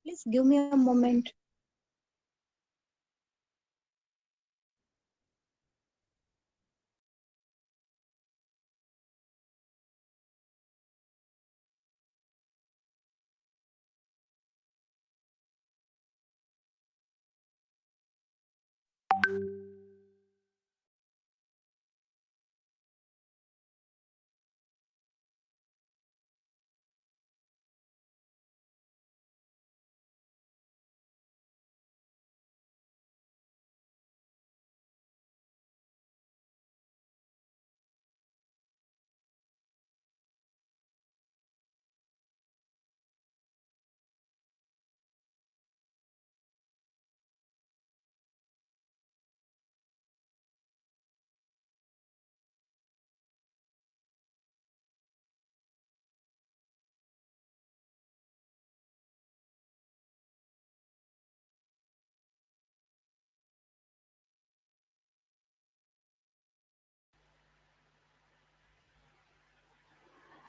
Please give me a moment.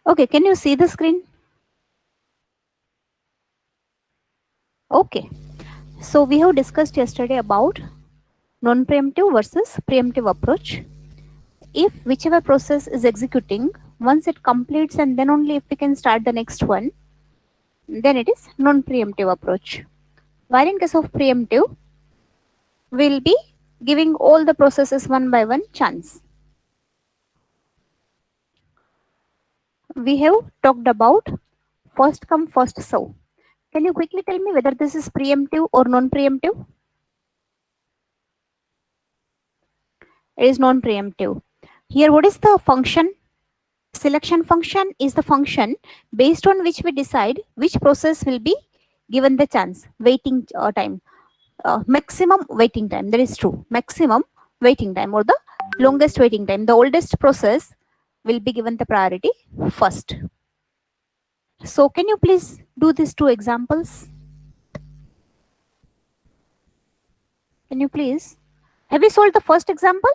Okay, can you see the screen? Okay, so we have discussed yesterday about non-preemptive versus preemptive approach. If whichever process is executing, once it completes and then only if we can start the next one, then it is non-preemptive approach. While in case of preemptive, we'll be giving all the processes one by one chance. We have talked about first come first serve. Can you quickly tell me whether this is preemptive or non-preemptive? It is non-preemptive. Here, what is the function? Selection function is the function based on which we decide which process will be given the chance, waiting time, maximum waiting time. That is true. Maximum waiting time or the longest waiting time. The oldest process will be given the priority first. So can you please do these two examples? Can you please? Have you solved the first example?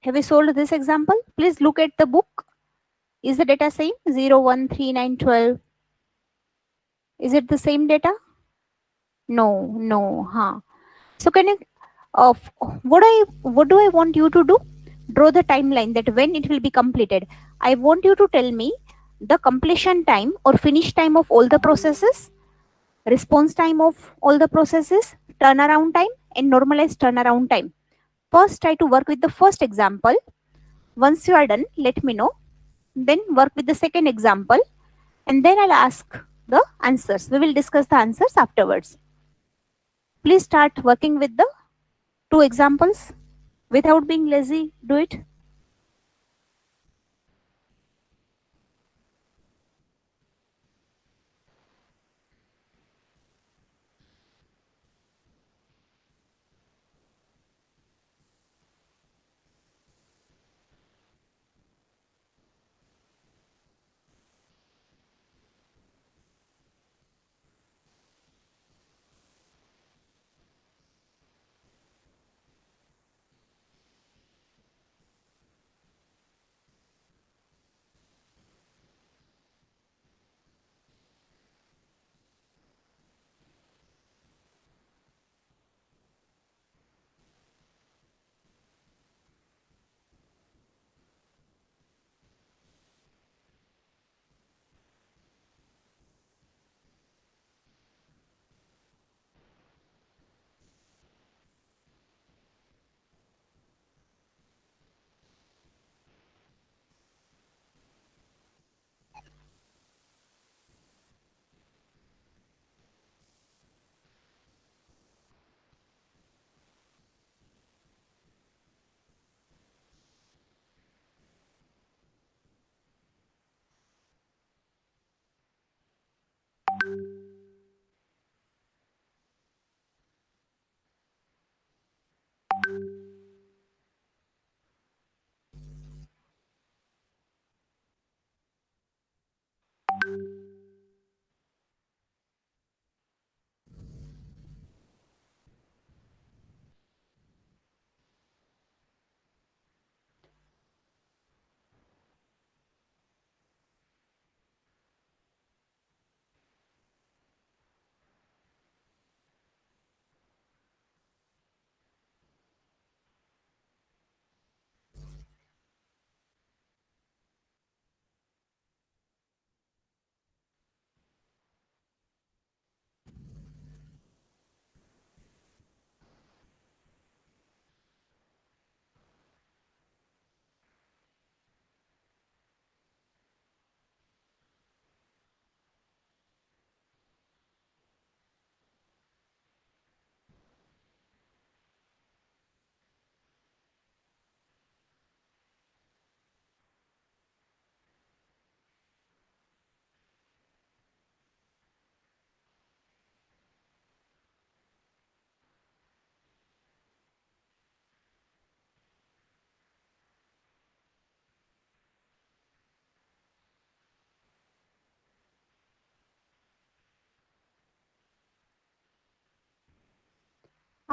Have you solved this example? Please look at the book. Is the data same? 0, 1, 3, 9, 12. Is it the same data? No, no, huh? So can you, uh, what do I want you to do? Draw the timeline that when it will be completed. I want you to tell me the completion time or finish time of all the processes, response time of all the processes, turnaround time, and normalized turnaround time. First, try to work with the first example. Once you are done, let me know. Then work with the second example, and then I'll ask the answers. We will discuss the answers afterwards. Please start working with the two examples without being lazy. Do it.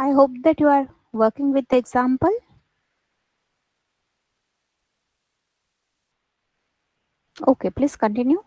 I hope that you are working with the example. Okay, please continue.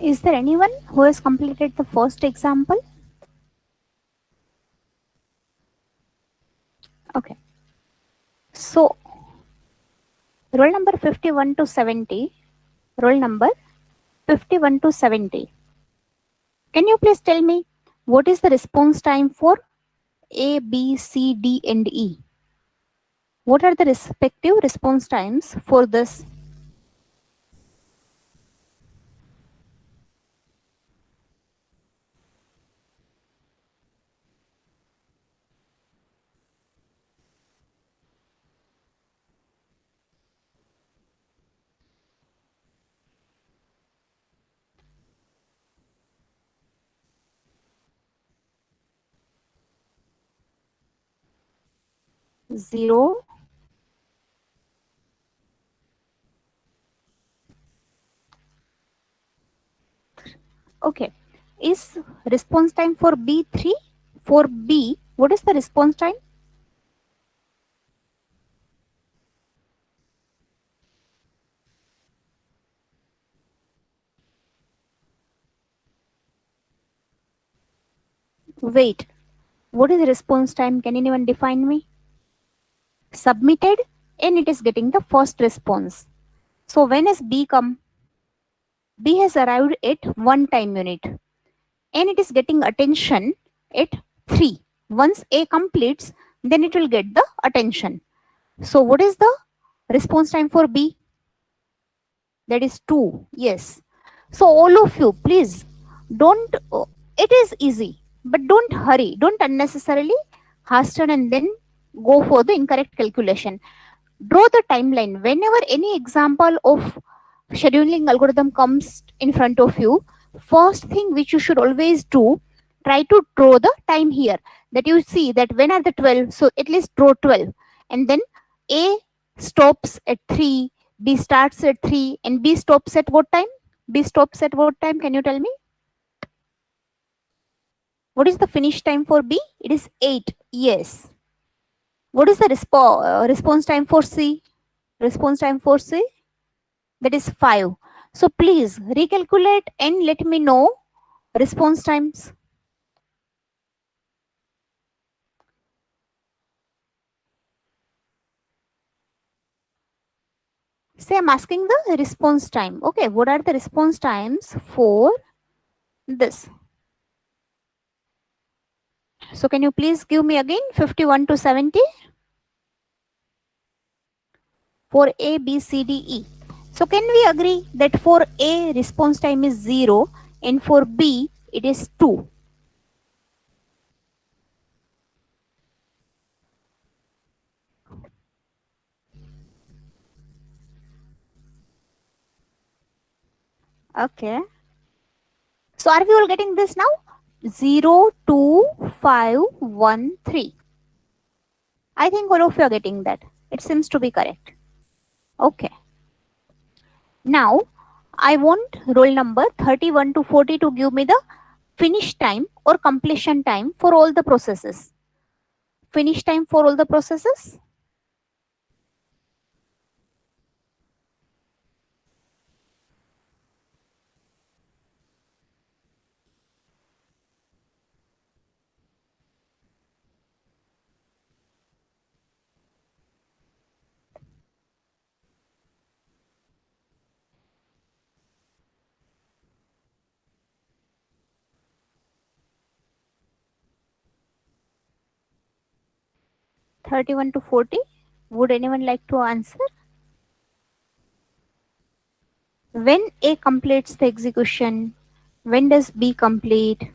Is there anyone who has completed the first example? Okay. So, roll number 51 to 70. Roll number 51 to 70. Can you please tell me what is the response time for A, B, C, D, and E? What are the respective response times for this? Zero. Okay. Is response time for B 3? For B, what is the response time? Wait. What is the response time? Can anyone define me? Submitted and it is getting the first response. So when is B come? B has arrived at 1 time unit and it is getting attention at 3. Once A completes, then it will get the attention. So what is the response time for B? That is 2. Yes. So all of you, please don't, it is easy, but don't hurry. Don't unnecessarily hasten and then go for the incorrect calculation. Draw the timeline. Whenever any example of scheduling algorithm comes in front of you, first thing which you should always do, try to draw the time here, that you see that when are the 12, so at least draw 12, and then A stops at 3, B starts at 3, and B stops at what time? B stops at what time? Can you tell me? What is the finish time for B? It is 8. Yes. What is the response time for C? Response time for C? That is 5. So please recalculate and let me know response times. Say I'm asking the response time. Okay, what are the response times for this? So can you please give me again 51 to 70 for A, B, C, D, E. So can we agree that for A response time is 0 and for B it is 2? Okay. So are we all getting this now? 0, 2, 5, 1, 3. I think all of you are getting that. It seems to be correct. Okay. Now I want roll number 31 to 40 to give me the finish time or completion time for all the processes. Finish time for all the processes. 31 to 40. Would anyone like to answer? When A completes the execution, when does B complete?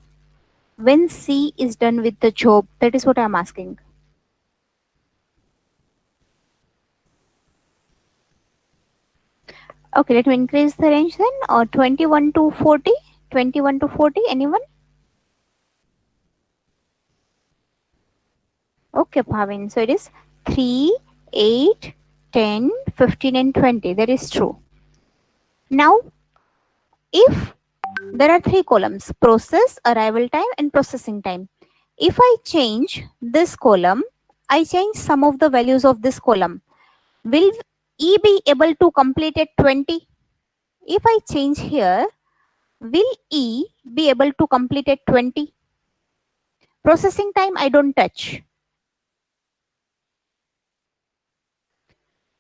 When C is done with the job? That is what I am asking. Okay, let me increase the range then. Or 21 to 40. 21 to 40. Anyone? Okay, Bhavin. So it is 3, 8, 10, 15 and 20. That is true. Now, if there are three columns, process, arrival time and processing time. If I change this column, I change some of the values of this column. Will E be able to complete at 20? If I change here, will E be able to complete at 20? Processing time I don't touch.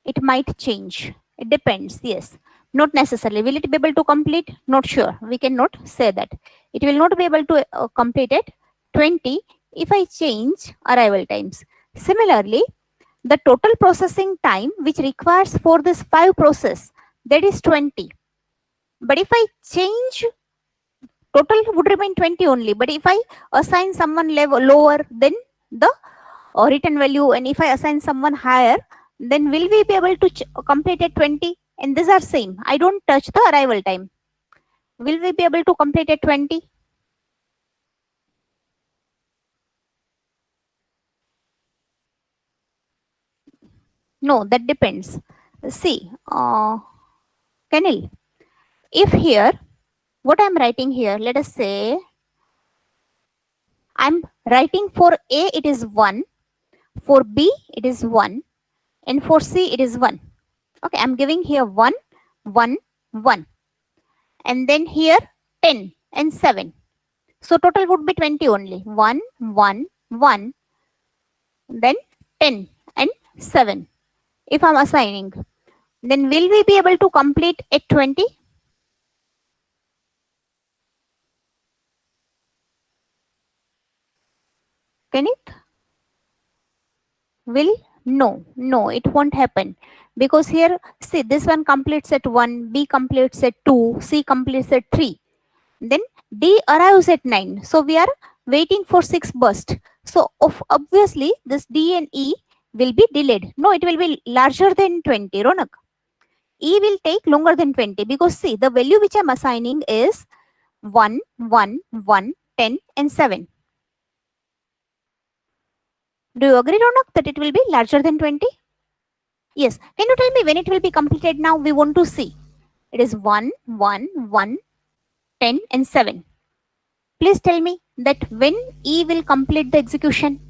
It might change. It depends, yes. Not necessarily. Will it be able to complete? Not sure. We cannot say that. It will not be able to complete at 20 if I change arrival times. Similarly, the total processing time which requires for this 5 process, that is 20. But if I change, total would remain 20 only. But if I assign someone level lower than the written value and if I assign someone higher, then will we be able to complete at 20? And these are same. I don't touch the arrival time. Will we be able to complete at 20? No, that depends. See, Kenil, if here, what I'm writing here, let us say, I'm writing for A, it is 1. For B, it is 1. And for C, it is 1. Okay, I'm giving here 1, 1, 1. And then here 10 and 7. So total would be 20 only. 1, 1, 1, then 10 and 7. If I'm assigning, then will we be able to complete at 20? Can it? Will? No, no, it won't happen. Because here, see, this one completes at 1, B completes at 2, C completes at 3. Then D arrives at 9. So we are waiting for 6 burst. So obviously this D and E will be delayed. No, it will be larger than 20, Ronak. E will take longer than 20 because see the value which I'm assigning is 1, 1, 1, 10 and 7. Do you agree, Ronak, that it will be larger than 20? Yes. Can you tell me when it will be completed now? We want to see. It is 1, 1, 1, 10 and 7. Please tell me that when E will complete the execution.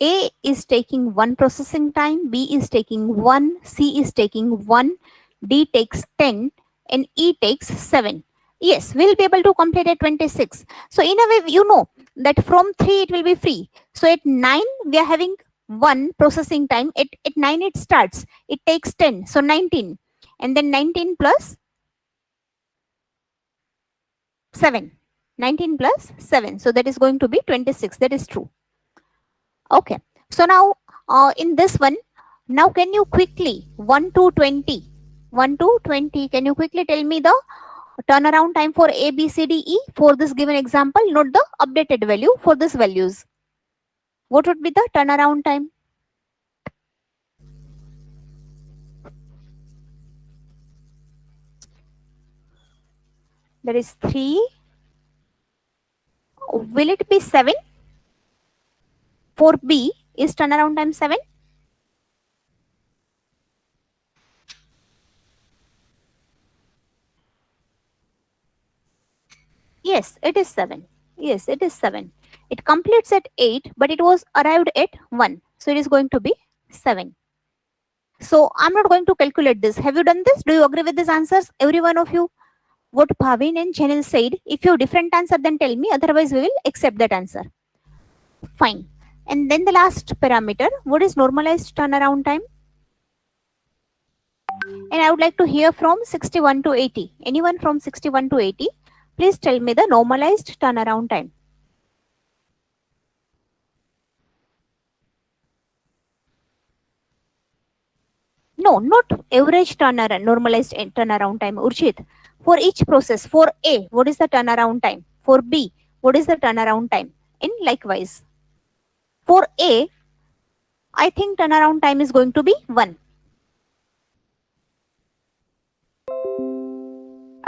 A is taking 1 processing time, B is taking 1, C is taking 1, D takes 10 and E takes 7. Yes, we'll be able to complete at 26. So in a way, you know that from 3 it will be free. So at 9 we are having 1 processing time, at 9 it starts, it takes 10, so 19, and then 19 plus 7, 19 plus 7, so that is going to be 26. That is true. Okay, so now in this one, now can you quickly 1 to 20, 1 to 20, can you quickly tell me the turnaround time for A, B, C, D, E for this given example? Note the updated value for these values. What would be the turnaround time? There is 3. Will it be 7? For B, is turnaround time 7? Yes, it is 7. Yes, it is 7. It completes at 8, but it was arrived at 1. So it is going to be 7. So I'm not going to calculate this. Have you done this? Do you agree with these answers? Every one of you? What Bhavin and Chanel said, if you have different answer, then tell me. Otherwise, we will accept that answer. Fine. And then the last parameter, what is normalized turnaround time? And I would like to hear from 61 to 80. Anyone from 61 to 80? Please tell me the normalized turnaround time. No, not average turnaround, normalized turnaround time, Urjit. For each process, for A, what is the turnaround time? For B, what is the turnaround time? And likewise, for A, I think turnaround time is going to be 1.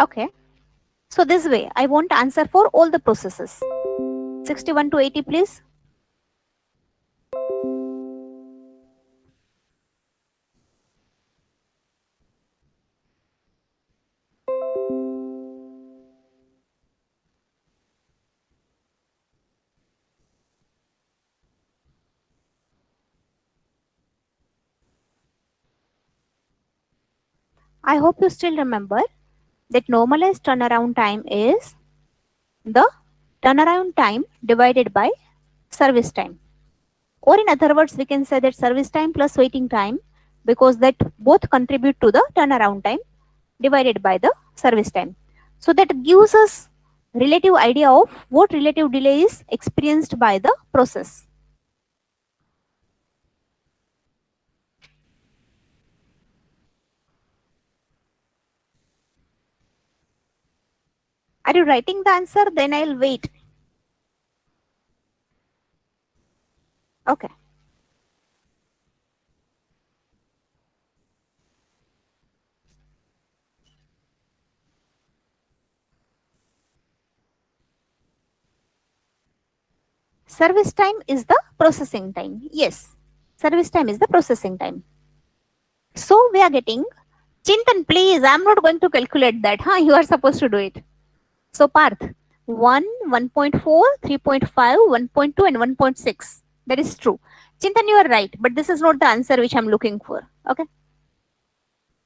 Okay. So this way, I want answer for all the processes. 61 to 80, please. I hope you still remember that normalized turnaround time is the turnaround time divided by service time. Or in other words, we can say that service time plus waiting time, because that both contribute to the turnaround time divided by the service time. So that gives us relative idea of what relative delay is experienced by the process. Are you writing the answer? Then I'll wait. Okay. Service time is the processing time. Yes. Service time is the processing time. So we are getting, Chintan, please, I'm not going to calculate that. Huh? You are supposed to do it. So Parth, 1, 1.4, 3.5, 1.2 and 1.6. That is true. Chintan, you are right, but this is not the answer which I'm looking for. Okay.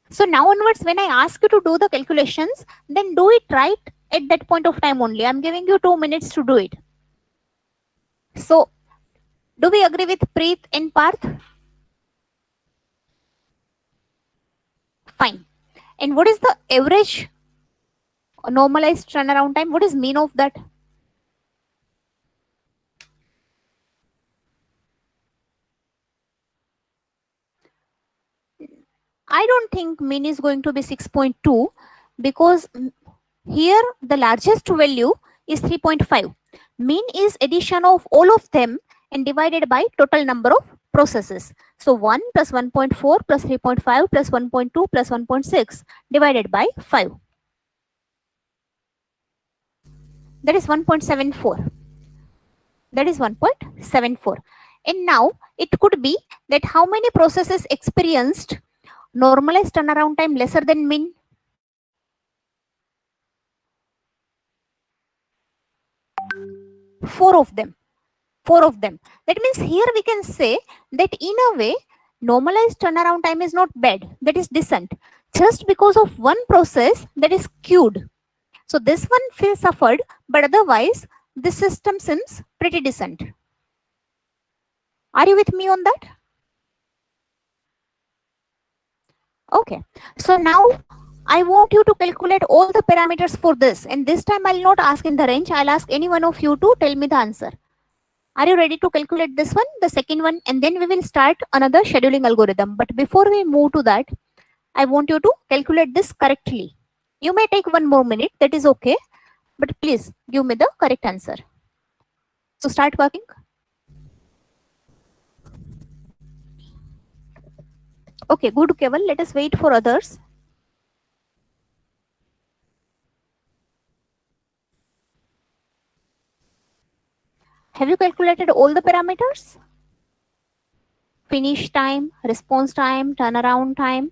So now onwards, when I ask you to do the calculations, then do it right at that point of time only. I'm giving you 2 minutes to do it. So do we agree with Preet and Parth? Fine. And what is the average normalized turnaround time? What is mean of that? I don't think mean is going to be 6.2, because here the largest value is 3.5. Mean is addition of all of them and divided by total number of processes. So 1 plus 1.4 plus 3.5 plus 1.2 plus 1.6 divided by 5. That is 1.74. That is 1.74. And now it could be that how many processes experienced normalized turnaround time lesser than mean? 4 of them. 4 of them. That means here we can say that in a way, normalized turnaround time is not bad. That is decent. Just because of one process that is queued. So this one feels suffered, but otherwise this system seems pretty decent. Are you with me on that? Okay. So now I want you to calculate all the parameters for this. And this time I'll not ask in the range. I'll ask any one of you to tell me the answer. Are you ready to calculate this one, the second one? And then we will start another scheduling algorithm. But before we move to that, I want you to calculate this correctly. You may take 1 more minute. That is okay. But please give me the correct answer. So start working. Okay, good, Keval. Let us wait for others. Have you calculated all the parameters? Finish time, response time, turnaround time,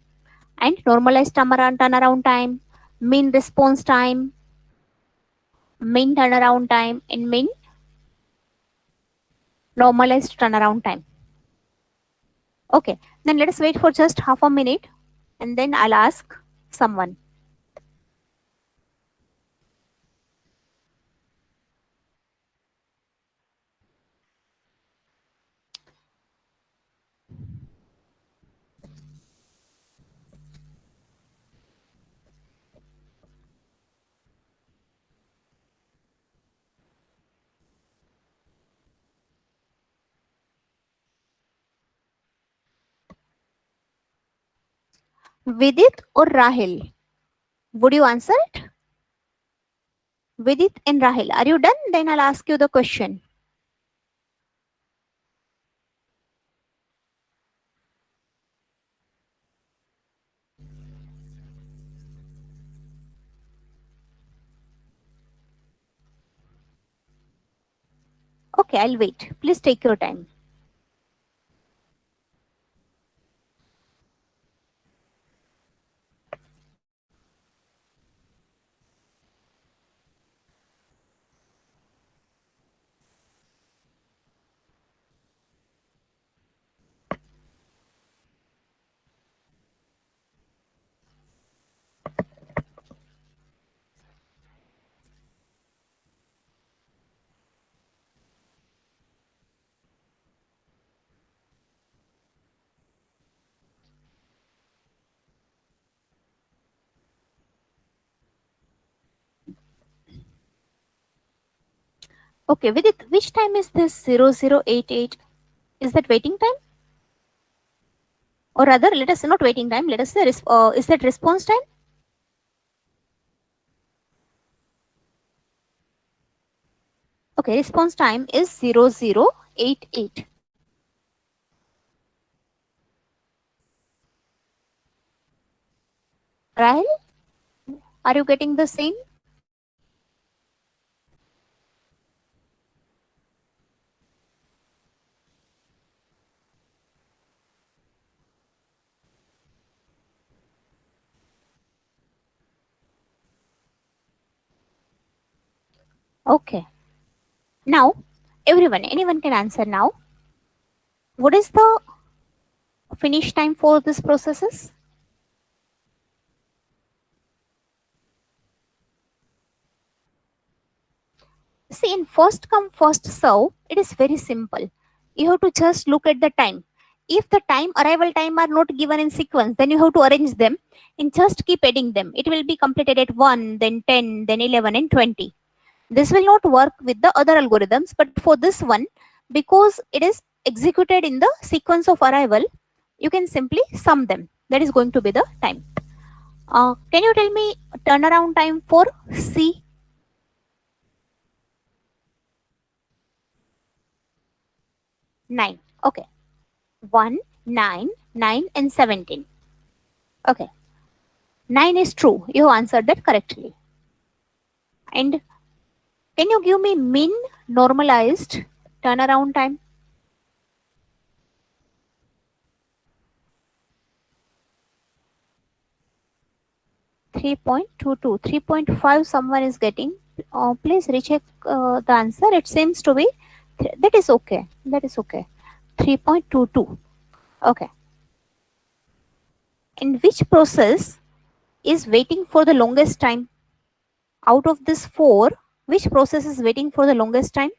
and normalized turnaround time, mean response time, mean turnaround time, and mean normalized turnaround time. Okay, then let us wait for just half a minute and then I'll ask someone. Vidit or Rahil? Would you answer it? Vidit and Rahil, are you done? Then I'll ask you the question. Okay, I'll wait. Please take your time. Okay, Vidit, which time is this 0088? Is that waiting time? Or rather, let us not waiting time. Let us say, is that response time? Okay, response time is 0088. Rahil, are you getting the same? Okay. Now, anyone can answer now. What is the finish time for this processes? See, in first come first serve, it is very simple. You have to just look at the time. If the arrival time are not given in sequence, then you have to arrange them and just keep adding them. It will be completed at 1, then 10, then 11 and 20. This will not work with the other algorithms, but for this one, because it is executed in the sequence of arrival, you can simply sum them. That is going to be the time. Can you tell me turnaround time for C? 9. Okay. 1, 9, 9 and 17. Okay. 9 is true. You answered that correctly. And can you give me mean normalized turnaround time? 3.22. 3.5 someone is getting. Please recheck the answer. It seems to be, that is okay. That is okay. 3.22. Okay. In which process is waiting for the longest time? Out of this 4, which process is waiting for the longest time?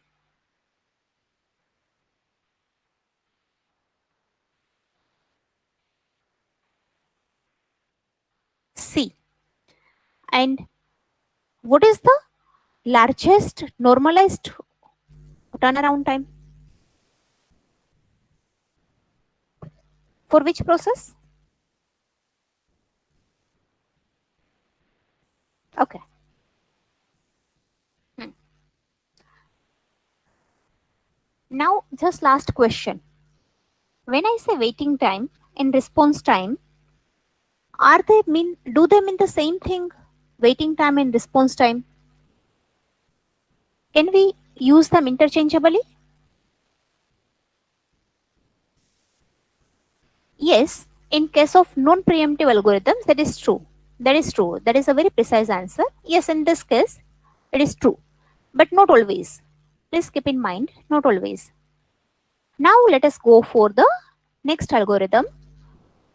And what is the largest normalized turnaround time? For which process? Okay. Hmm. Now, just last question. When I say waiting time and response time, do they mean the same thing? Waiting time and response time. Can we use them interchangeably? Yes, in case of non-preemptive algorithms, that is true. That is true. That is a very precise answer. Yes, in this case, it is true. But not always. Please keep in mind, not always. Now let us go for the next algorithm,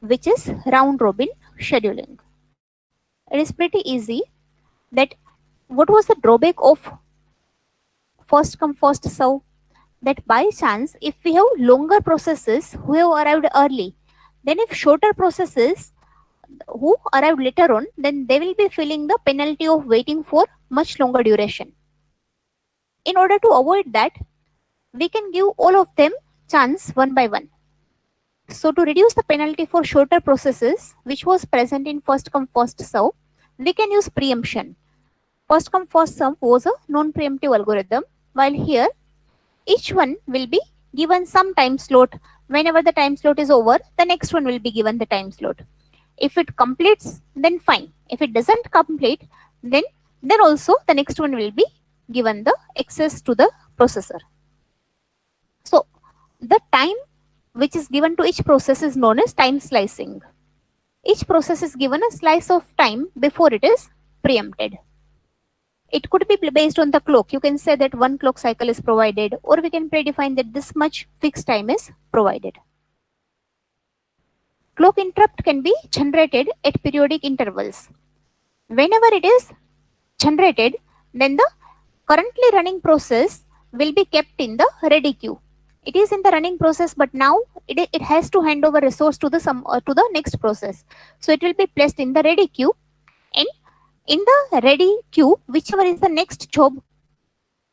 which is round robin scheduling. It is pretty easy that what was the drawback of first come first serve? That by chance, if we have longer processes who have arrived early, then if shorter processes who arrive later on, then they will be feeling the penalty of waiting for much longer duration. In order to avoid that, we can give all of them chance one by one. So to reduce the penalty for shorter processes, which was present in first come first serve, we can use preemption. First come first serve was a non-preemptive algorithm, while here each one will be given some time slot. Whenever the time slot is over, the next one will be given the time slot. If it completes, then fine. If it doesn't complete, then also the next one will be given the access to the processor. So the time which is given to each process is known as time slicing. Each process is given a slice of time before it is preempted. It could be based on the clock. You can say that one clock cycle is provided, or we can predefine that this much fixed time is provided. Clock interrupt can be generated at periodic intervals. Whenever it is generated, then the currently running process will be kept in the ready queue. It is in the running process, but now it has to hand over resource to the next process. So it will be placed in the ready queue, and in the ready queue, whichever is the next job,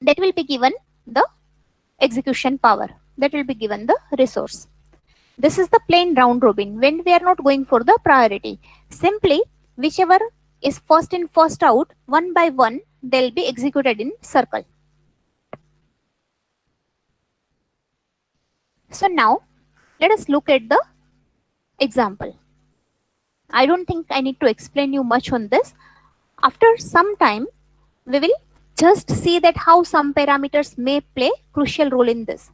that will be given the execution power, that will be given the resource. This is the plain round robin when we are not going for the priority. Simply, whichever is first in first out, one by one, they'll be executed in circle. So now let us look at the example. I don't think I need to explain you much on this. After some time, we will just see that how some parameters may play crucial role in this.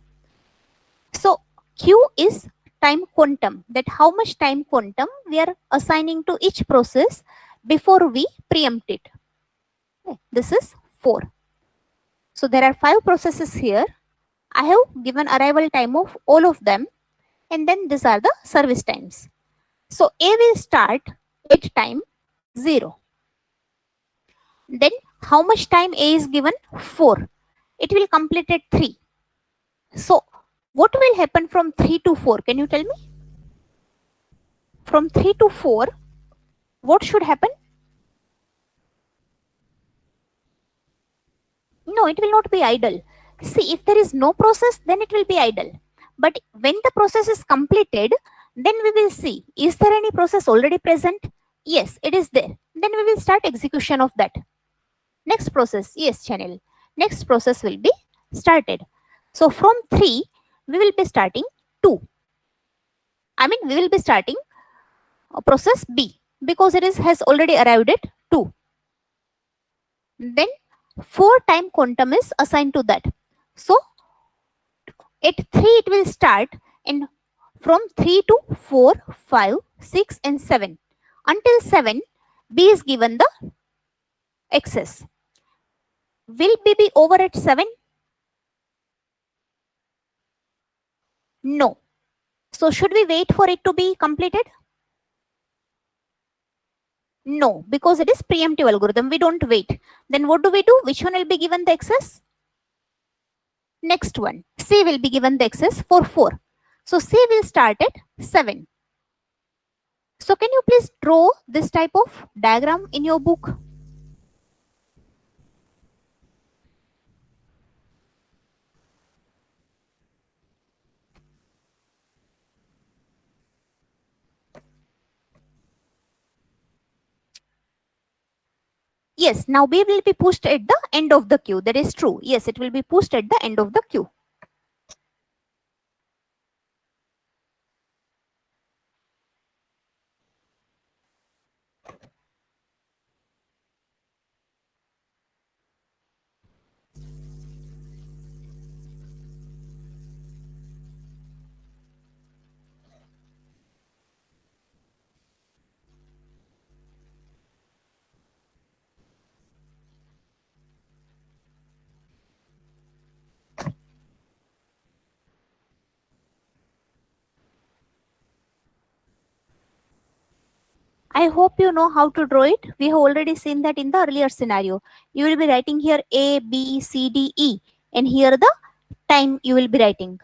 So Q is time quantum, that how much time quantum we are assigning to each process before we preempt it. Okay, this is 4. So there are 5 processes here. I have given arrival time of all of them, and then these are the service times. So A will start at time 0. Then how much time A is given? 4. It will complete at 3. So what will happen from 3 to 4? Can you tell me? From 3 to 4, what should happen? No, it will not be idle. See, if there is no process, then it will be idle. But when the process is completed, then we will see, is there any process already present? Yes, it is there. Then we will start execution of that. Next process, yes, channel. Next process will be started. So from 3, we will be starting 2. We will be starting process B because it has already arrived at 2. Then 4 time quantum is assigned to that. So at 3 it will start, and from 3 to 4, 5, 6 and 7. Until 7, B is given the access. Will B be over at 7? No. So should we wait for it to be completed? No, because it is preemptive algorithm. We don't wait. Then what do we do? Which one will be given the access? Next one. C will be given the access for 4. So C will start at 7. So can you please draw this type of diagram in your book? Yes, now B will be pushed at the end of the queue. That is true. Yes, it will be pushed at the end of the queue. I hope you know how to draw it. We have already seen that in the earlier scenario. You will be writing here A, B, C, D, E, and here the time you will be writing.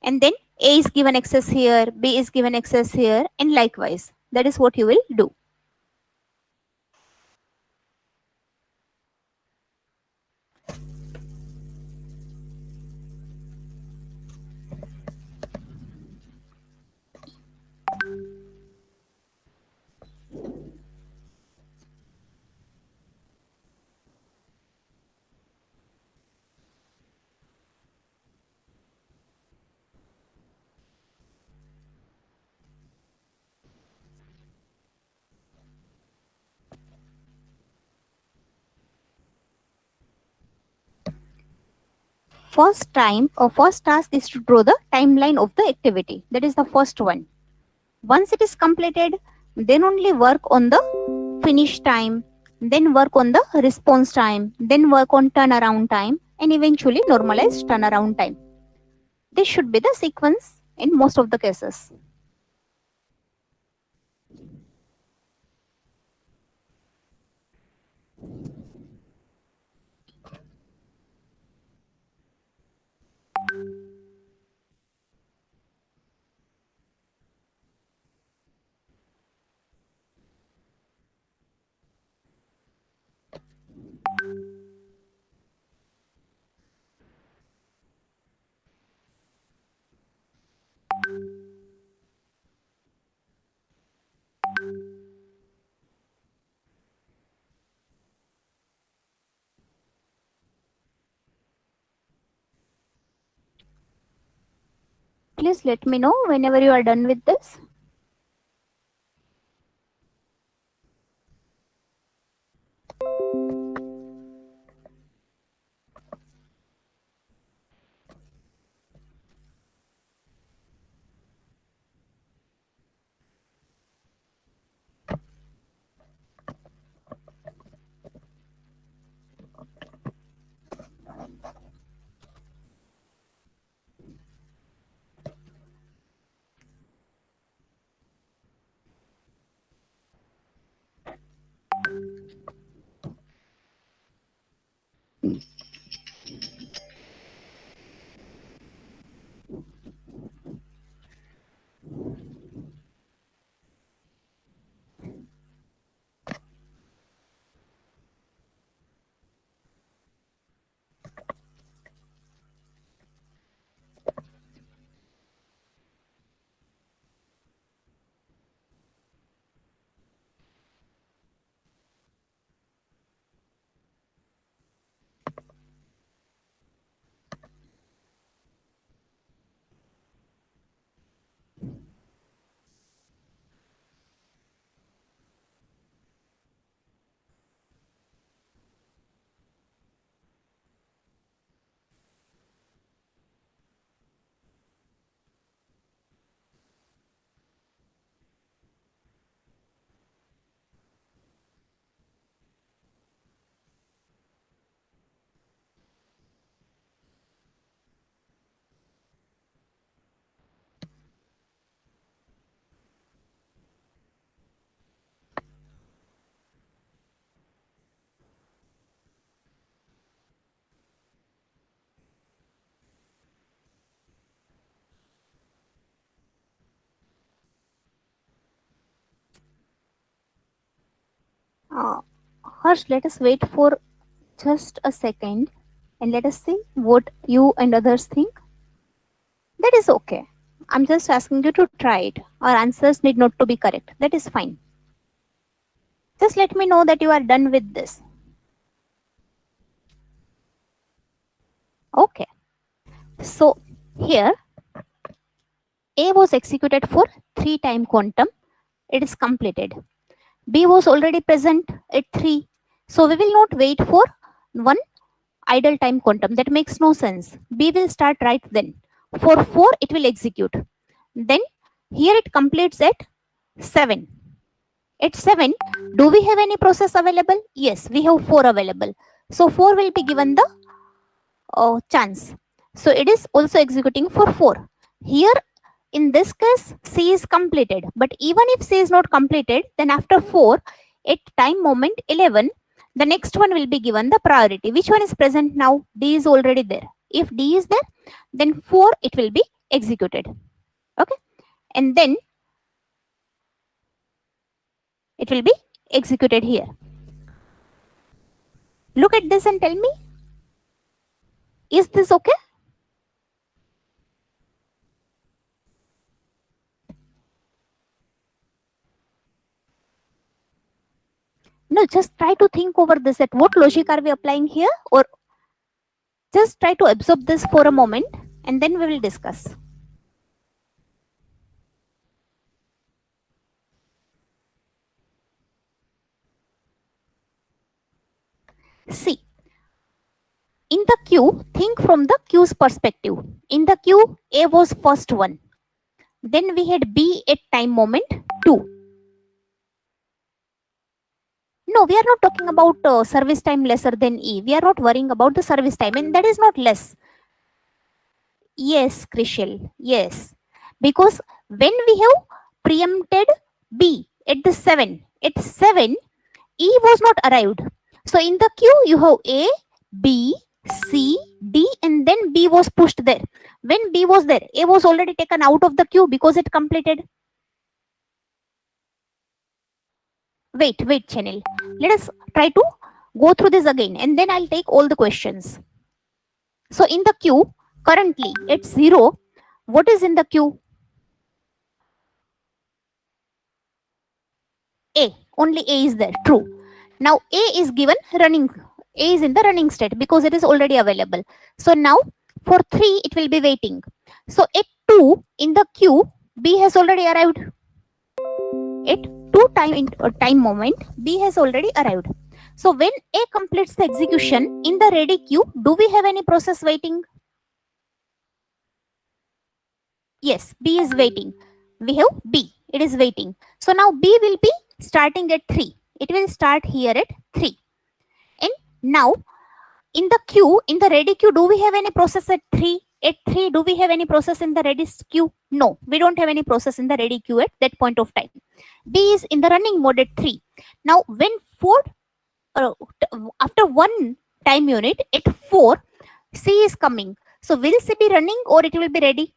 And then A is given access here, B is given access here, and likewise. That is what you will do. First task is to draw the timeline of the activity. That is the first one. Once it is completed, then only work on the finish time, then work on the response time, then work on turnaround time, and eventually normalize turnaround time. This should be the sequence in most of the cases. Please let me know whenever you are done with this. Uh, Harsh, let us wait for just a second and let us see what you and others think. That is okay. I'm just asking you to try it. Our answers need not to be correct. That is fine. Just let me know that you are done with this. So here A was executed for 3 time quantum. It is completed. B was already present at 3. So we will not wait for one idle time quantum. That makes no sense. B will start right then. For 4, it will execute. Then here it completes at 7. At 7, do we have any process available? Yes, we have 4 available. So 4 will be given the chance. So it is also executing for 4. Here in this case, C is completed. But even if C is not completed, then after 4, at time moment 11, the next one will be given the priority. Which one is present now? D is already there. If D is there, then 4 it will be executed. Okay. And then it will be executed here. Look at this and tell me, is this okay? No, just try to think over this, at what logic are we applying here, or just try to absorb this for a moment and then we will discuss. See, in the queue, think from the queue's perspective. In the queue, A was first one. Then we had B at time moment 2. No, we are not talking about service time lesser than E. We are not worrying about the service time, and that is not less. Yes, Krishel. Yes. Because when we have preempted B at the 7, at 7, E was not arrived. So in the queue, you have A, B, C, D, and then B was pushed there. When B was there, A was already taken out of the queue because it completed. Wait, channel. Let us try to go through this again and then I'll take all the questions. So in the queue, currently it's 0. What is in the queue? A. Only A is there. True. Now A is given running. A is in the running state because it is already available. So now for 3, it will be waiting. So at 2 in the queue, B has already arrived. At 2 time moment, B has already arrived. So when A completes the execution in the ready queue, do we have any process waiting? Yes, B is waiting. We have B. It is waiting. So now B will be starting at 3. It will start here at 3. And now in the queue, in the ready queue, do we have any process at 3? At 3, do we have any process in the ready queue? No, we don't have any process in the ready queue at that point of time. B is in the running mode at 3. Now when 4, after one time unit at 4, C is coming. So will C be running or it will be ready?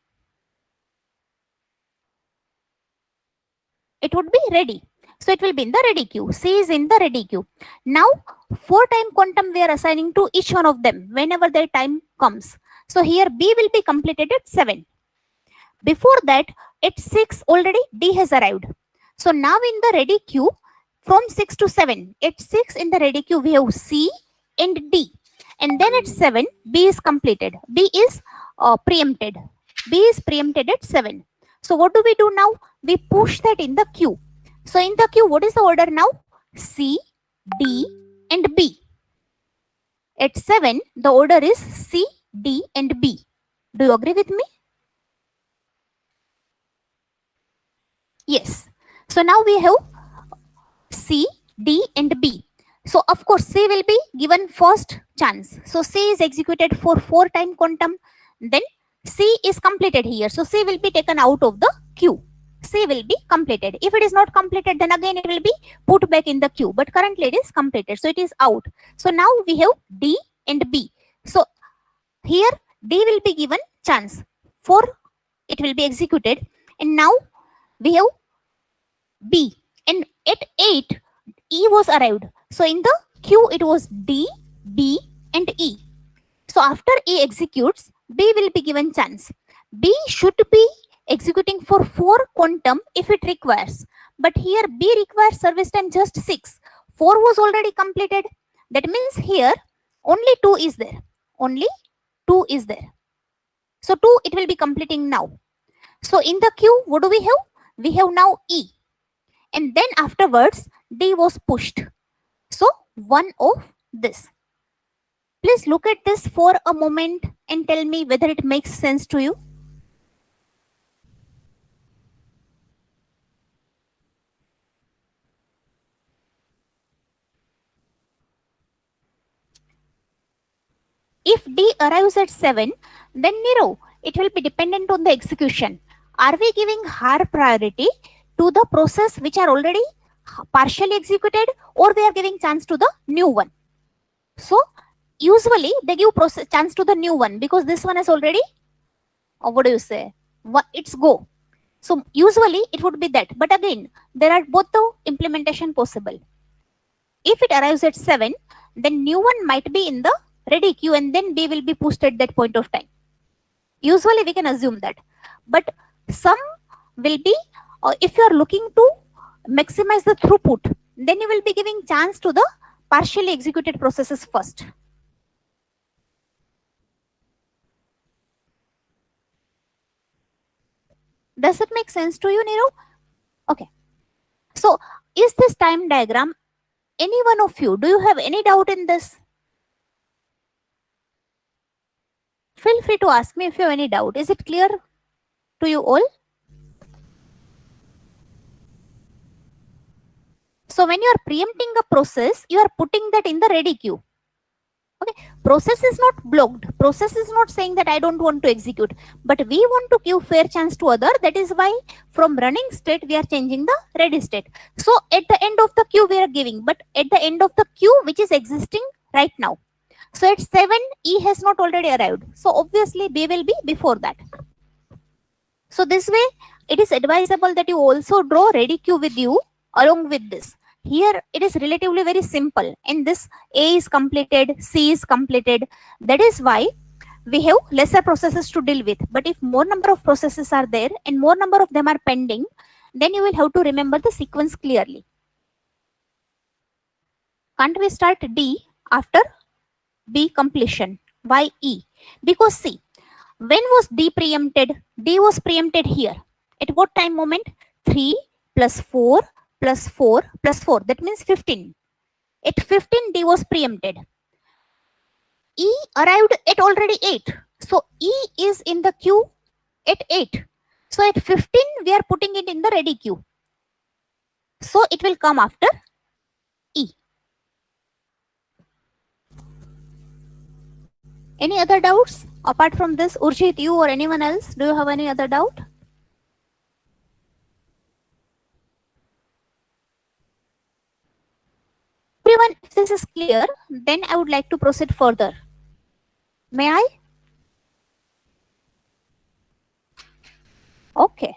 It would be ready. So it will be in the ready queue. C is in the ready queue. Now 4 time quantum we are assigning to each one of them whenever their time comes. So here B will be completed at 7. Before that, at 6 already D has arrived. So now in the ready queue from 6 to 7, at 6 in the ready queue we have C and D. And then at 7, B is completed. B is preempted. B is preempted at 7. So what do we do now? We push that in the queue. So in the queue, what is the order now? C, D, and B. At 7, the order is C, D, and B. Do you agree with me? Yes. So now we have C, D, and B. So of course, C will be given first chance. So C is executed for 4 time quantum. Then C is completed here. So C will be taken out of the queue. C will be completed. If it is not completed, then again it will be put back in the queue. But currently it is completed. So it is out. So now we have D and B. So here D will be given chance for it will be executed. And now we have B. And at 8, E was arrived. So in the queue, it was D, B, and E. So after E executes, B will be given chance. B should be executing for 4 quantum if it requires. But here B requires service time just 6. 4 was already completed. That means here only 2 is there. Only 2 is there. So 2, it will be completing now. So in the queue, what do we have? We have now E. And then afterwards, D was pushed. So 1 of this. Please look at this for a moment and tell me whether it makes sense to you. If D arrives at 7, then Niro, it will be dependent on the execution. Are we giving higher priority to the process which are already partially executed, or we are giving chance to the new one? So usually they give process chance to the new one because this one is already, or what do you say? It's go. So usually it would be that. But again, there are both the implementation possible. If it arrives at 7, then new one might be in the ready queue and then B will be pushed at that point of time. Usually we can assume that. But some will be, if you are looking to maximize the throughput, then you will be giving chance to the partially executed processes first. Does it make sense to you, Niro? Okay. So is this time diagram, any one of you, do you have any doubt in this? Feel free to ask me if you have any doubt. Is it clear to you all? So when you are preempting a process, you are putting that in the ready queue. Okay, process is not blocked. Process is not saying that I don't want to execute, but we want to give fair chance to other. That is why from running state we are changing the ready state. So at the end of the queue we are giving, but at the end of the queue which is existing right now. So at 7, E has not already arrived. So obviously B will be before that. So this way it is advisable that you also draw ready queue with you along with this. Here it is relatively very simple, and this A is completed, C is completed. That is why we have lesser processes to deal with. But if more number of processes are there and more number of them are pending, then you will have to remember the sequence clearly. Can't we start D after B completion? Why E? Because see, when was D preempted? D was preempted here. At what time moment? 3 plus 4 plus 4 plus 4. That means 15. At 15, D was preempted. E arrived at already 8. So E is in the queue at 8. So at 15, we are putting it in the ready queue. So it will come after E. Any other doubts? Apart from this, Urjit, you or anyone else, do you have any other doubt? Everyone, if this is clear, then I would like to proceed further. May I? Okay.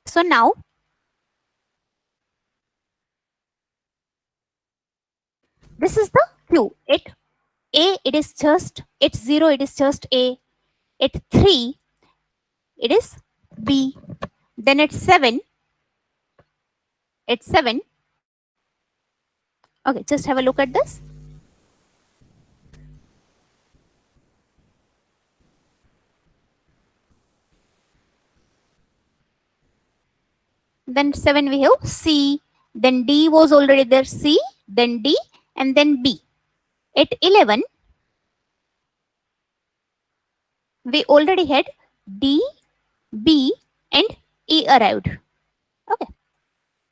So now, this is the queue. At A, it is just, at 0, it is just A. At 3, it is B. Then at 7, okay, just have a look at this. Then 7 we have C, then D was already there, C, then D, and then B. At 11, we already had D, B, and E arrived. Okay.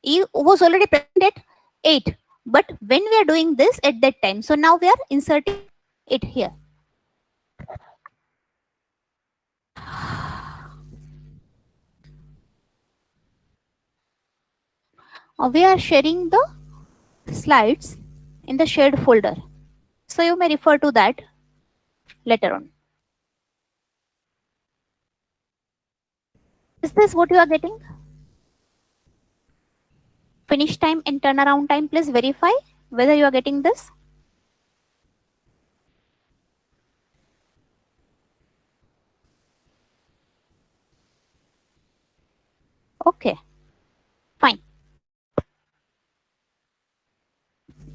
E was already present at 8. But when we are doing this at that time, so now we are inserting it here. We are sharing the slides in the shared folder. So you may refer to that later on. Is this what you are getting? Finish time and turnaround time, please verify whether you are getting this. Okay, fine.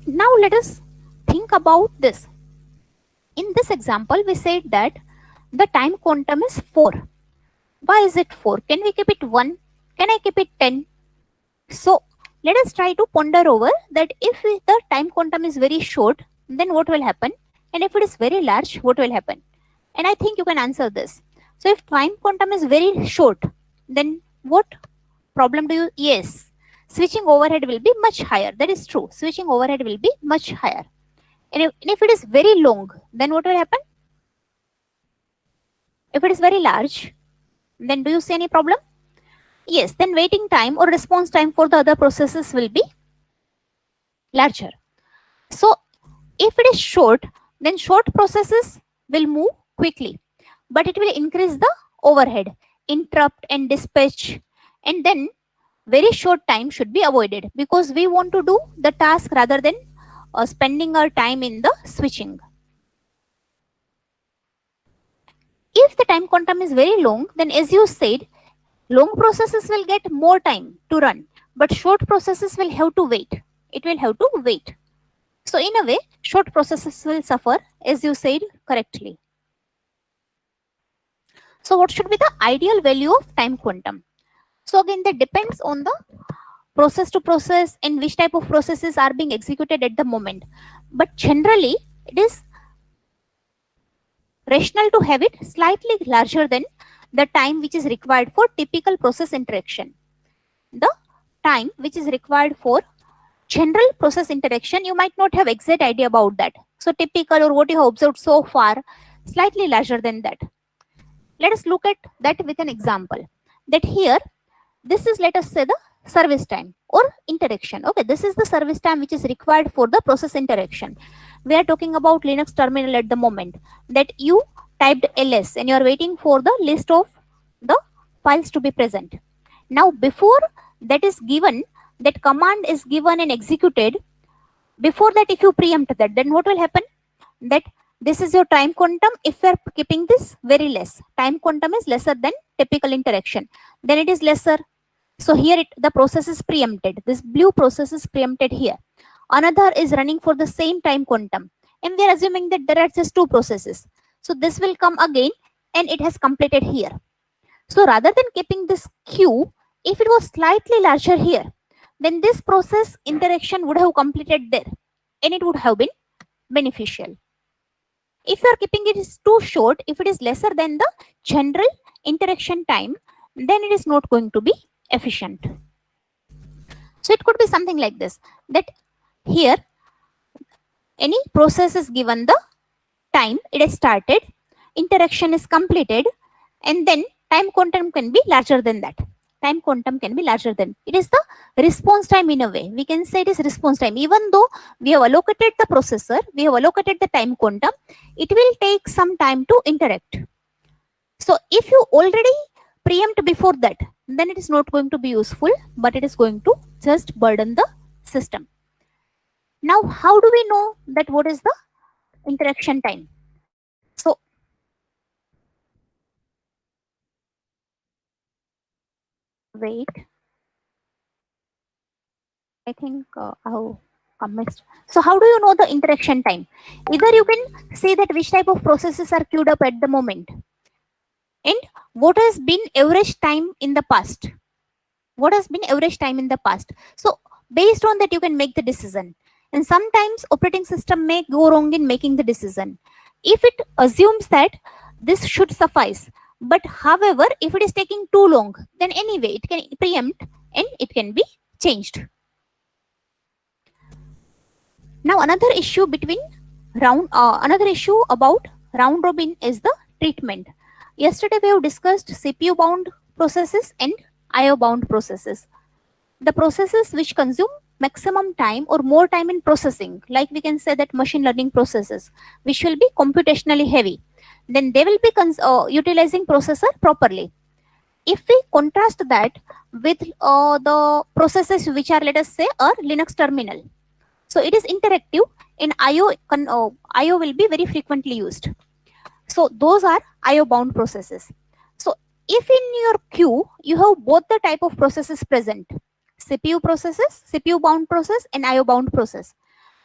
Now let us think about this. In this example, we said that The time quantum is 4. Why is it 4? Can we keep it 1? Can I keep it 10? So let us try to ponder over that if the time quantum is very short, then what will happen? And if it is very large, what will happen? And I think you can answer this. So if time quantum is very short, then what problem do you? Yes, switching overhead will be much higher. That is true. Switching overhead will be much higher. And if it is very long, then what will happen? If it is very large, then do you see any problem? Yes, then waiting time or response time for the other processes will be larger. So if it is short, then short processes will move quickly, but it will increase the overhead, interrupt and dispatch, and then very short time should be avoided because we want to do the task rather than spending our time in the switching. If the time quantum is very long, then as you said, long processes will get more time to run, but short processes will have to wait. It will have to wait. So in a way, short processes will suffer, as you said correctly. So what should be the ideal value of time quantum? So again, that depends on the process to process and which type of processes are being executed at the moment. But generally, it is rational to have it slightly larger than the time which is required for typical process interaction. The time which is required for general process interaction, you might not have exact idea about that. So typical or what you have observed so far, slightly larger than that. Let us look at that with an example. That here, this is, let us say, the service time or interaction. Okay, this is the service time which is required for the process interaction. We are talking about Linux terminal at the moment, that you typed ls and you are waiting for the list of the files to be present. Now before that is given, that command is given and executed, before that if you preempt that, then what will happen? That this is your time quantum. If we are keeping this very less, time quantum is lesser than typical interaction, then it is lesser. So here the process is preempted. This blue process is preempted here. Another is running for the same time quantum. And we are assuming that there are just two processes. So this will come again and it has completed here. So rather than keeping this queue, if it was slightly larger here, then this process interaction would have completed there and it would have been beneficial. If you are keeping it is too short, if it is lesser than the general interaction time, then it is not going to be efficient. So it could be something like this, that here any process is given the time it is started, interaction is completed, and then time quantum can be larger than that. Time quantum can be larger than. It is the response time in a way. We can say it is response time. Even though we have allocated the processor, we have allocated the time quantum, it will take some time to interact. So if you already preempt before that, then it is not going to be useful, but it is going to just burden the system. Now, how do we know that what is the interaction time? So wait, I think I'll come next. So how do you know the interaction time? Either you can see that which type of processes are queued up at the moment and what has been average time in the past. What has been average time in the past? So based on that, you can make the decision. And sometimes operating system may go wrong in making the decision. If it assumes that this should suffice, but however, if it is taking too long, then anyway, it can preempt and it can be changed. Now another issue about round robin is the treatment. Yesterday we have discussed CPU bound processes and IO bound processes. The processes which consume maximum time or more time in processing, like we can say that machine learning processes, which will be computationally heavy, then they will be utilizing processor properly. If we contrast that with the processes which are, let us say, a Linux terminal, so it is interactive and IO will be very frequently used. So those are IO bound processes. So if in your queue you have both the type of processes present, CPU processes, CPU bound process and IO bound process,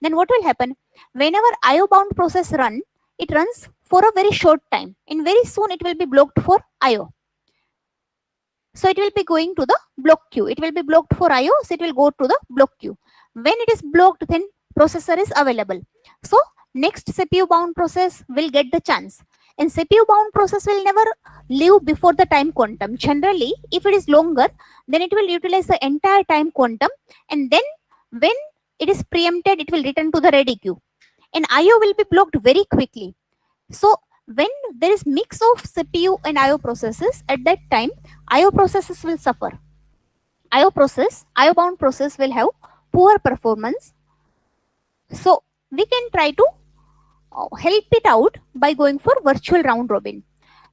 then what will happen? Whenever IO bound process run, it runs for a very short time, and very soon it will be blocked for IO. So it will be going to the block queue. It will be blocked for IO, so it will go to the block queue. When it is blocked, then processor is available. So next CPU bound process will get the chance. And CPU bound process will never leave before the time quantum. Generally, if it is longer, then it will utilize the entire time quantum, and then when it is preempted, it will return to the ready queue. And IO will be blocked very quickly. So when there is mix of CPU and IO processes, at that time IO processes will suffer. IO bound process will have poor performance. So we can try to help it out by going for virtual round robin.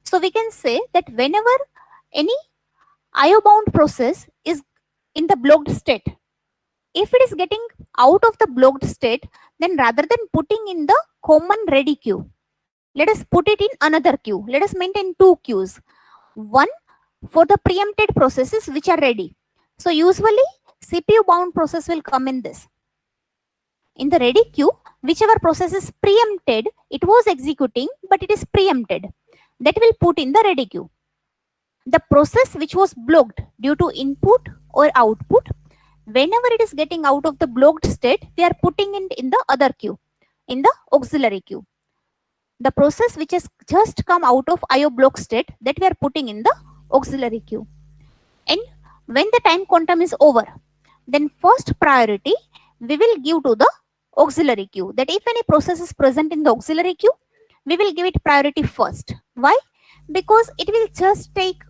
So we can say that whenever any IO bound process is in the blocked state, if it is getting out of the blocked state, then rather than putting in the common ready queue, let us put it in another queue. Let us maintain two queues. One for the preempted processes which are ready. So usually CPU bound process will come in this. In the ready queue, whichever process is preempted, it was executing, but it is preempted. That will put in the ready queue. The process which was blocked due to input or output, whenever it is getting out of the blocked state, we are putting it in the other queue, in the auxiliary queue. The process which has just come out of IO block state, that we are putting in the auxiliary queue. And when the time quantum is over, then first priority we will give to the auxiliary queue. That if any process is present in the auxiliary queue, we will give it priority first. Why? Because it will just take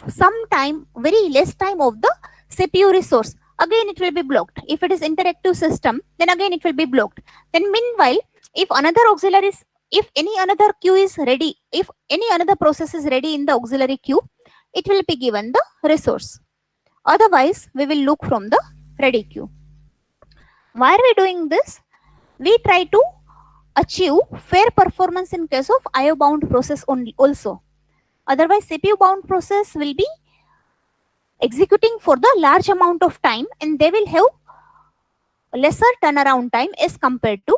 some time, very less time of the CPU resource. Again it will be blocked. If it is interactive system, then again it will be blocked. Then meanwhile, if another auxiliary is, if any another queue is ready, if any another process is ready in the auxiliary queue, it will be given the resource. Otherwise, we will look from the ready queue. Why are we doing this? We try to achieve fair performance in case of IO bound process only also. Otherwise, CPU bound process will be executing for the large amount of time, and they will have lesser turnaround time as compared to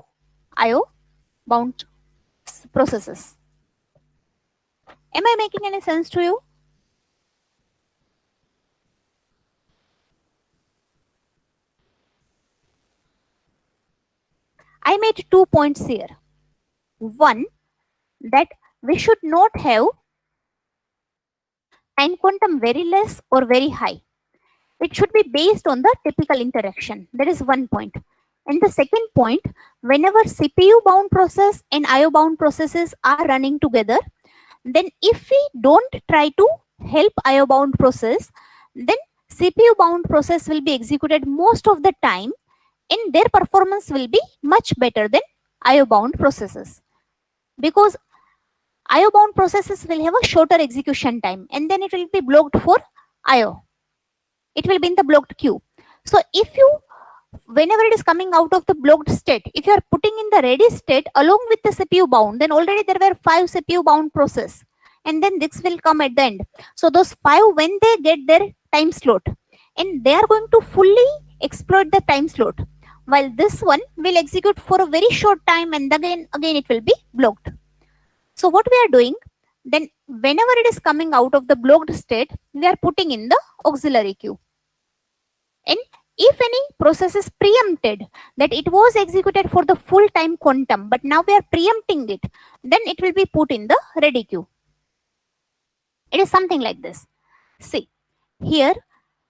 IO bound processes. Am I making any sense to you? I made 2 points here. One, that we should not have time quantum very less or very high. It should be based on the typical interaction. That is one point. And the second point, whenever CPU bound process and IO bound processes are running together, then if we don't try to help IO bound process, then CPU bound process will be executed most of the time, and their performance will be much better than IO bound processes. Because IO bound processes will have a shorter execution time, and then it will be blocked for IO. It will be in the blocked queue. So if you, whenever it is coming out of the blocked state, if you are putting in the ready state along with the CPU bound, then already there were 5 CPU bound process, and then this will come at the end. So those 5, when they get their time slot, and they are going to fully exploit the time slot, while this one will execute for a very short time, and again it will be blocked. So what we are doing, then whenever it is coming out of the blocked state, we are putting in the auxiliary queue. And if any process is preempted, that it was executed for the full time quantum, but now we are preempting it, then it will be put in the ready queue. It is something like this. See, here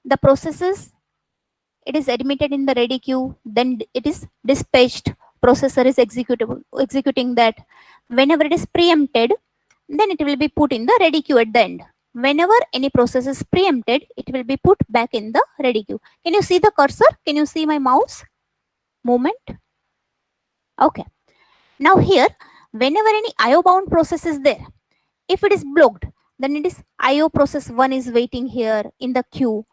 the processes, it is admitted in the ready queue, then it is dispatched, processor is executing that. Whenever it is preempted, then it will be put in the ready queue at the end. Whenever any process is preempted, it will be put back in the ready queue. Can you see the cursor? Can you see my mouse movement? Okay. Now here, whenever any IO bound process is there, if it is blocked, then it is IO process 1 is waiting here in the queue.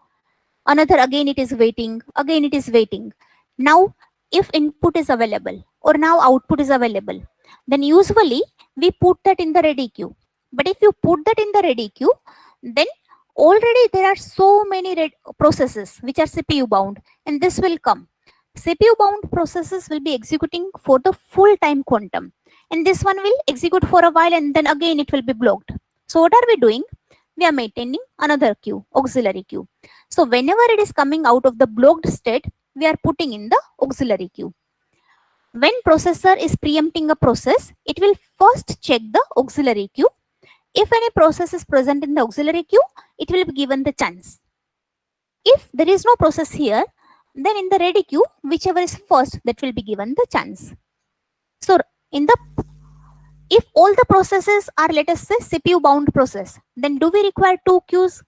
Another again it is waiting, again it is waiting. Now if input is available or now output is available, then usually we put that in the ready queue. But if you put that in the ready queue, then already there are so many processes which are CPU bound, and this will come. CPU bound processes will be executing for the full time quantum, and this one will execute for a while and then again it will be blocked. So what are we doing? We are maintaining another queue, auxiliary queue. So whenever it is coming out of the blocked state, we are putting in the auxiliary queue. When processor is preempting a process, it will first check the auxiliary queue. If any process is present in the auxiliary queue, it will be given the chance. If there is no process here, then in the ready queue, whichever is first, that will be given the chance. So in the if all the processes are, let us say, CPU bound process, then do we require two queues?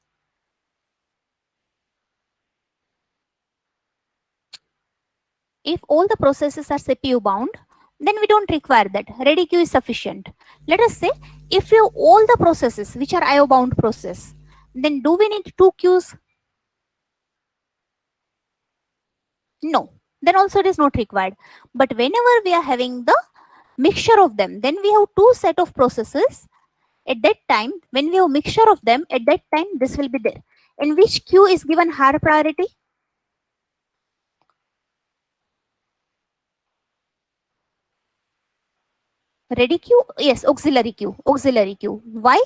If all the processes are CPU bound, then we don't require that. Ready queue is sufficient. Let us say if you all the processes which are IO bound process, then do we need two queues? No. Then also it is not required. But whenever we are having the mixture of them, then we have two set of processes. At that time, when we have mixture of them, at that time this will be there. In which queue is given higher priority? Ready queue? Yes, auxiliary queue. Auxiliary queue. Why?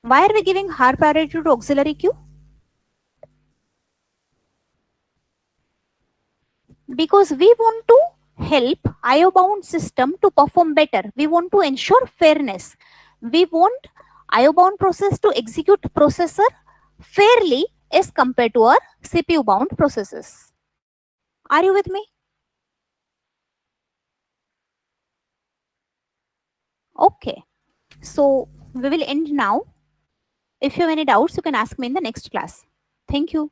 Why are we giving higher priority to auxiliary queue? Because we want to help IO bound system to perform better. We want to ensure fairness. We want IO bound process to execute processor fairly as compared to our CPU bound processes. Are you with me? Okay. So we will end now. If you have any doubts, you can ask me in the next class. Thank you.